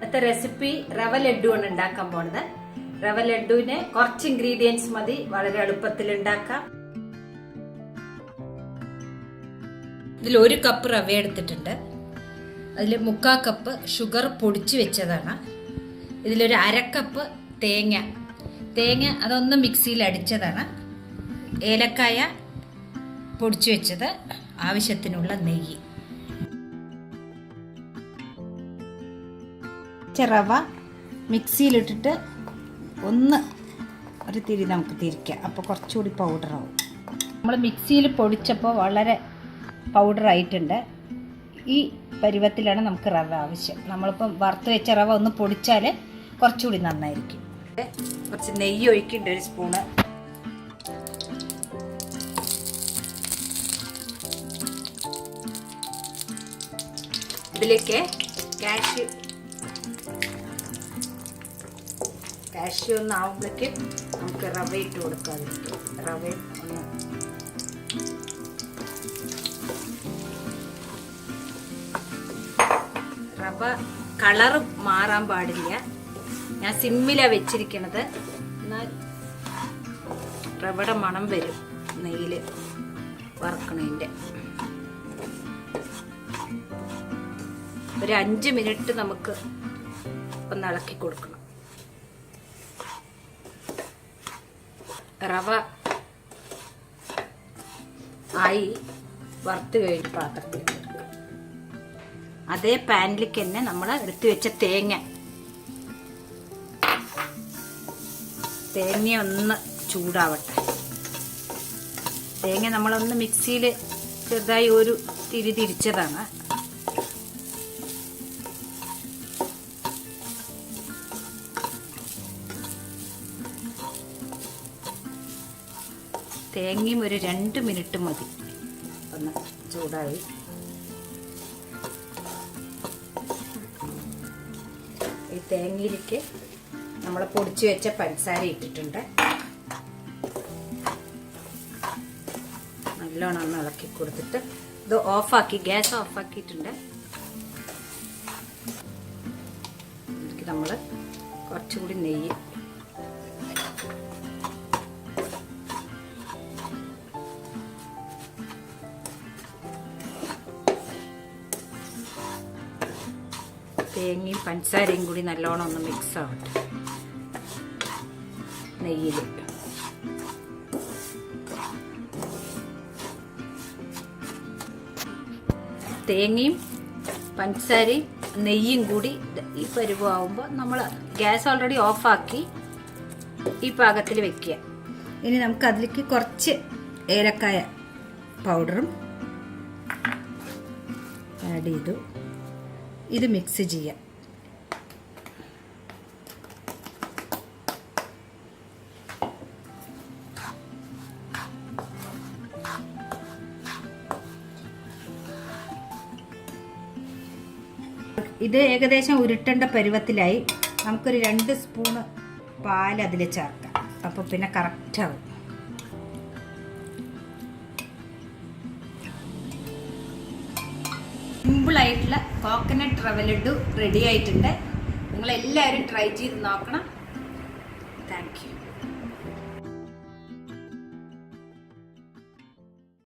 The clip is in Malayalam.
ഇന്നത്തെ റെസിപ്പി റവ ലഡു ആണ് ഉണ്ടാക്കാൻ പോണത്. റവ ലഡുവിന് കുറച്ച് ഇൻഗ്രീഡിയൻസ് മതി, വളരെ എളുപ്പത്തിൽ ഉണ്ടാക്കാം. ഇതിൽ 1 കപ്പ് റവ എടുത്തിട്ടുണ്ട്. അതിൽ 3/4 കപ്പ് ഷുഗർ പൊടിച്ചു വെച്ചതാണ്. ഇതിലൊരു 1/2 കപ്പ് തേങ്ങ അതൊന്ന് മിക്സിയിൽ അടിച്ചതാണ്. ഏലക്കായ പൊടിച്ചു വെച്ചത്, ആവശ്യത്തിനുള്ള നെയ്യ്. റവ മിക്സിയിലിട്ടിട്ട് ഒരു തിരി നമുക്ക് തിരിക്കാം. അപ്പോൾ കുറച്ചുകൂടി പൗഡറാവും. നമ്മൾ മിക്സിയിൽ പൊടിച്ചപ്പോൾ വളരെ പൗഡറായിട്ടുണ്ട്. ഈ പരുവത്തിലാണ് നമുക്ക് റവ ആവശ്യം. നമ്മളിപ്പം വറുത്ത് വെച്ച റവ ഒന്ന് പൊടിച്ചാൽ കുറച്ചുകൂടി നന്നായിരിക്കും. കുറച്ച് നെയ്യ് ഒഴിക്കുന്നുണ്ട്, 1 സ്പൂണ്. ഇതിലേക്ക് കാഷ്യൂ ഒന്ന് ആവുമ്പോഴേക്ക് നമുക്ക് റവ ഇട്ട് കൊടുക്കാതിരിക്കും. റവയും ഒന്ന് റവ കളറ് മാറാൻ പാടില്ല. ഞാൻ സിമ്മിലാണ് വെച്ചിരിക്കണത്. എന്നാൽ റവയുടെ മണം വരും നെയ്യിൽ വറക്കണതിൻ്റെ. ഒരു 5 മിനിറ്റ് നമുക്ക് ഒന്ന് ഇളക്കി കൊടുക്കണം. റവ ആയി വറുത്ത് കഴിഞ്ഞ് പാത്രത്തിൽ അതേ പാനിലേക്ക് തന്നെ നമ്മൾ എടുത്തു വെച്ച തേങ്ങ ഒന്ന് ചൂടാവട്ടെ. തേങ്ങ നമ്മളൊന്ന് മിക്സിയിൽ ചെറുതായി ഒരു തിരിച്ചതാണ്. തേങ്ങയും ഒരു 2 മിനിറ്റ് മതി ഒന്ന് ചൂടായി. ഈ തേങ്ങയിലേക്ക് നമ്മൾ പൊടിച്ചു വെച്ച പഞ്ചസാര ഇട്ടിട്ടുണ്ട്. നല്ലോണം ഒന്ന് ഇളക്കി കൊടുത്തിട്ട് ഇത് ഓഫാക്കി, ഗ്യാസ് ഓഫാക്കിയിട്ടുണ്ട്. ഇതിലേക്ക് നമ്മൾ കുറച്ചുകൂടി നെയ്യ്, തേങ്ങയും പഞ്ചസാരയും കൂടി നല്ലോണം ഒന്ന് മിക്സ് ആവട്ടെ നെയ്യിൽ. തേങ്ങയും പഞ്ചസാരയും നെയ്യും കൂടി ഈ പരുവമാകുമ്പോൾ നമ്മൾ ഗ്യാസ് ഓൾറെഡി ഓഫാക്കി ഈ പാകത്തിൽ വെക്കുക. ഇനി നമുക്ക് അതിലേക്ക് കുറച്ച് ഏലക്കായ പൗഡറും ആഡ് ചെയ്തു. ഇത് മിക്സ് ചെയ്യാം. ഇത് ഏകദേശം ഉരുട്ടേണ്ട പരുവത്തിലായി. നമുക്കൊരു 2 സ്പൂണ് പാൽ അതിൽ ചേർക്കാം. അപ്പോൾ പിന്നെ കറക്റ്റാവും. സിമ്പിളായിട്ടുള്ള കോക്കനട്ട് റവ ലഡു റെഡി ആയിട്ടുണ്ട്. നിങ്ങളെല്ലാവരും ട്രൈ ചെയ്ത് നോക്കണം.